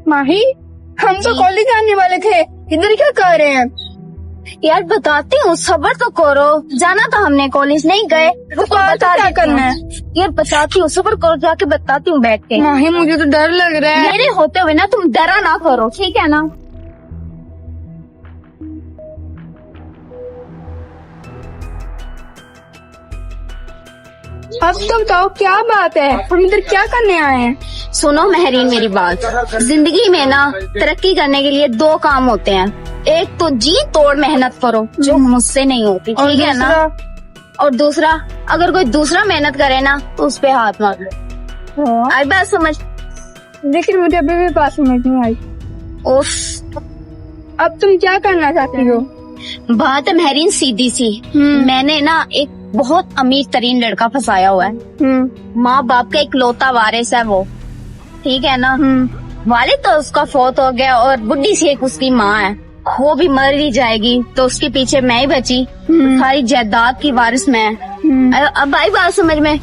माही, हम तो कॉलेज आने वाले थे, इधर क्या कर रहे हैं? यार बताती हूँ, सब्र तो करो। जाना था हमने, कॉलेज नहीं गए। तो क्या करना है? यार बताती हूँ, सब्र करो, जाके बताती हूँ बैठ के। माही मुझे तो डर लग रहा है। मेरे होते हुए ना तुम डरा ना करो, ठीक है ना? अब तो बताओ क्या बात है, हम इधर क्या करने आए हैं? सुनो महरीन मेरी बात, जिंदगी में ना तरक्की करने के लिए 2 काम होते हैं। एक तो जी तोड़ मेहनत करो, जो मुझसे नहीं होती, ठीक है ना? और दूसरा, अगर कोई दूसरा मेहनत करे ना तो उस पे हाथ मार लो। आई बात समझ? लेकिन मुझे अभी भी बात समझ नहीं आई। उफ, अब तुम क्या करना चाहती हो? बात है महरीन सीधी सी। मैंने ना एक बहुत अमीर तरीन लड़का फंसाया हुआ है। माँ बाप का इकलौता वारिस है वो, ठीक है ना? वालिद तो उसका फौत हो गया और बुढ़ी सी एक उसकी माँ है, वो भी मर ही जाएगी, तो उसके पीछे मैं ही बची। सारी जायदाद की वारिस मैं। अब आई बात समझ में?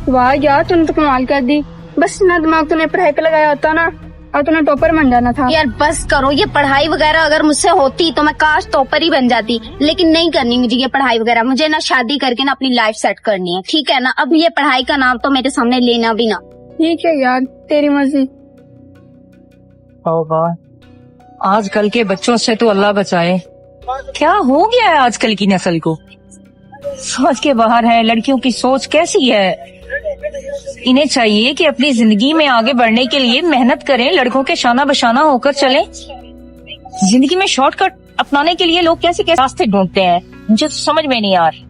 वाह यार, तुमने तो कमाल कर दी। बस ना दिमाग तूने पढ़ाई पे लगाया होता ना, और तूने टॉपर बन जाना था। यार बस करो, ये पढ़ाई वगैरह अगर मुझसे होती तो मैं काश टॉपर ही बन जाती, लेकिन नहीं करनी मुझे ये पढ़ाई वगैरह। मुझे ना शादी करके ना अपनी लाइफ सेट करनी है, ठीक है ना? अब ये पढ़ाई का नाम तो मेरे सामने लेना भी ना। ठीक है यार, तेरी मर्जी। आजकल के बच्चों से तो अल्लाह बचाए, क्या हो गया है आजकल की नस्ल को? सोच के बाहर है। लड़कियों की सोच कैसी है? इन्हें चाहिए कि अपनी जिंदगी में आगे बढ़ने के लिए मेहनत करें, लड़कों के शाना बशाना होकर चलें। जिंदगी में शॉर्टकट अपनाने के लिए लोग कैसे कैसे रास्ते ढूंढते हैं, मुझे तो समझ में नहीं आ रही।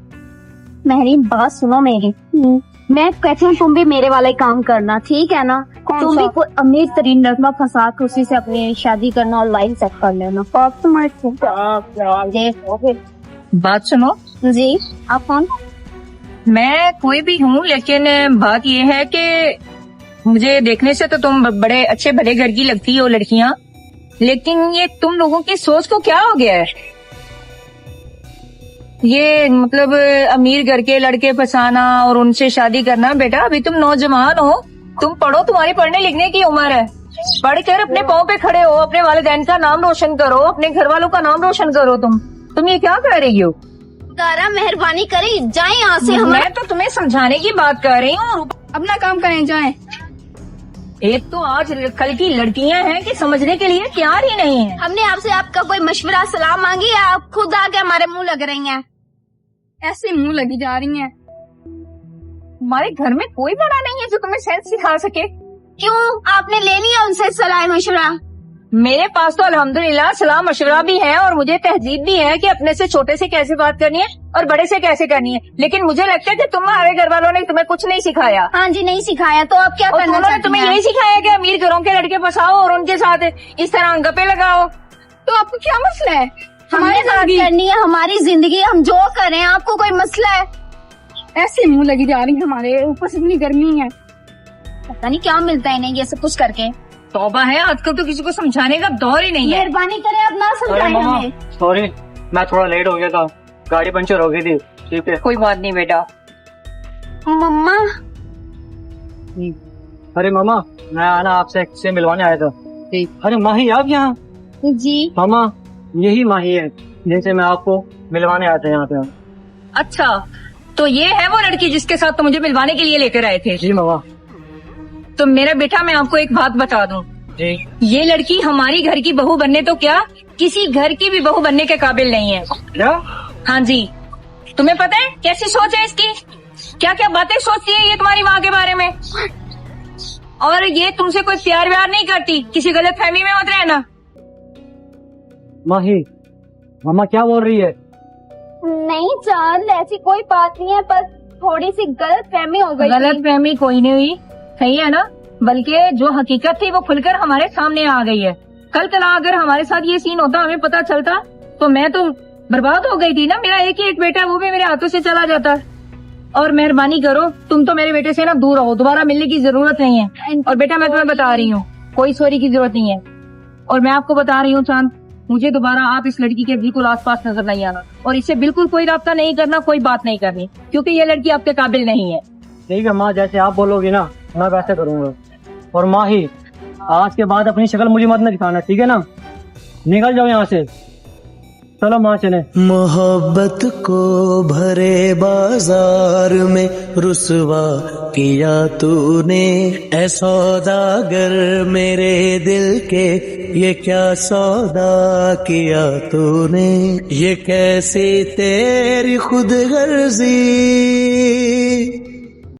महरीन बात सुनो मेरी, मैं कहती हूँ तुम भी मेरे वाला ही काम करना, ठीक है ना? तुम भी कोई अमीर तरीन लड़का फंसा के उसी से अपनी शादी करना और लाइफ सेट कर लेना। आप तुम्हारे बात सुनो जी, आप कौन? मैं कोई भी हूँ, लेकिन बात ये है कि मुझे देखने से तो तुम बड़े अच्छे भले घर की लगती हो लड़कियाँ, लेकिन ये तुम लोगों की सोच को क्या हो गया है? ये मतलब अमीर घर के लड़के फंसाना और उनसे शादी करना। बेटा अभी तुम नौजवान हो, तुम पढ़ो, तुम्हारी पढ़ने लिखने की उम्र है। पढ़कर अपने पाँव पे खड़े हो, अपने वालिदैन का नाम रोशन करो, अपने घर वालों का नाम रोशन करो। तुम ये क्या कर रही हो? तारा मेहरबानी करें, जाए यहाँ से। मैं तो तुम्हें समझाने की बात कर रही हूँ, अपना काम करें, जाएं। एक तो आज कल की लड़कियां हैं कि समझने के लिए तैयार ही नहीं है। हमने आपसे आपका कोई मशवरा सलाह मांगी है, आप खुद आके हमारे मुंह लग रही हैं। ऐसे मुंह लगी जा रही हैं। हमारे घर में कोई बड़ा नहीं है जो तुम्हें सेंस सिखा सके। क्यों, आपने ले लिया उनसे सलाह मशवरा? मेरे पास तो अल्हम्दुलिल्लाह सलाह मशवरा भी है और मुझे तहजीब भी है कि अपने से छोटे से कैसे बात करनी है और बड़े से कैसे करनी है। लेकिन मुझे लगता है कि तुम्हारे घर वालों ने तुम्हें कुछ नहीं सिखाया। हाँ जी, नहीं सिखाया, तो अब क्या करना उन्होंने तुम्हें यही सिखाया कि अमीर घरों के लड़के फंसाओ और उनके साथ इस तरह गप्पे लगाओ। तो आपको क्या मसला है? हमारे साथ करनी है हमारी जिंदगी, हम जो करें, आपको कोई मसला है? ऐसे मुंह लगी जा रही है हमारे, ऊपर से इतनी गर्मी है। पता नहीं क्या मिलता है इन्हें ये सब कुछ करके। तौबा है, आजकल तो किसी को समझाने का दौर ही नहीं है। मेहरबानी करें, अब ना समझाएं हमें। सॉरी, मैं थोड़ा लेट हो गया था, गाड़ी पंचर हो गई थी। ठीक है, कोई बात नहीं बेटा। मम्मा, अरे मामा, मैं आना आपसे से मिलवाने आया था। अरे माही आप यहाँ? जी मामा, यही माही है जिनसे मैं आपको मिलवाने आया था यहाँ पे। अच्छा, तो ये है वो लड़की जिसके साथ तो मुझे मिलवाने के लिए लेकर आए थे? जी मामा। तो मेरा बेटा, मैं आपको एक बात बता दूं, जी, ये लड़की हमारी घर की बहू बनने तो क्या, किसी घर की भी बहू बनने के काबिल नहीं है। क्या? हाँ जी, तुम्हें पता है कैसी सोच है इसकी? क्या क्या बातें सोचती है ये तुम्हारी माँ के बारे में। और ये तुमसे कोई प्यार व्यार नहीं करती, किसी गलत फहमी में मत रहना। माही, मामा क्या बोल रही है? नहीं चांद, ऐसी कोई बात नहीं है, बस थोड़ी सी गलत फहमी हो गई। गलत फहमी कोई नहीं हुई, सही है ना? बल्कि जो हकीकत थी वो खुलकर हमारे सामने आ गई है। कल तला अगर हमारे साथ ये सीन होता, हमें पता चलता, तो मैं तो बर्बाद हो गई थी ना। मेरा एक ही एक बेटा, वो भी मेरे हाथों से चला जाता। और मेहरबानी करो, तुम तो मेरे बेटे से ना दूर रहो, दोबारा मिलने की जरूरत नहीं है। और बेटा मैं तुम्हें बता रही हूँ, कोई सॉरी की जरूरत नहीं है। और मैं आपको बता रही हूँ चांद, मुझे दोबारा आप इस लड़की के बिल्कुल आसपास नजर नहीं आना और इससे बिल्कुल कोई राब्ता नहीं करना, कोई बात नहीं करनी, क्योंकि ये लड़की आपके काबिल नहीं है। ठीक है माँ, जैसे आप बोलोगी ना मैं वैसे करूँगा। और माही, آج کے بعد اپنی شکل مجھے مت نہ دکھانا, ٹھیک ہے نا؟ نکل جاؤ یہاں سے, چلو ماں چلے. محبت کو بھرے بازار میں رسوا کیا تو نے, اے سوداگر میرے دل کے یہ کیا سودا کیا تو نے, یہ کیسی تیری خود غرضی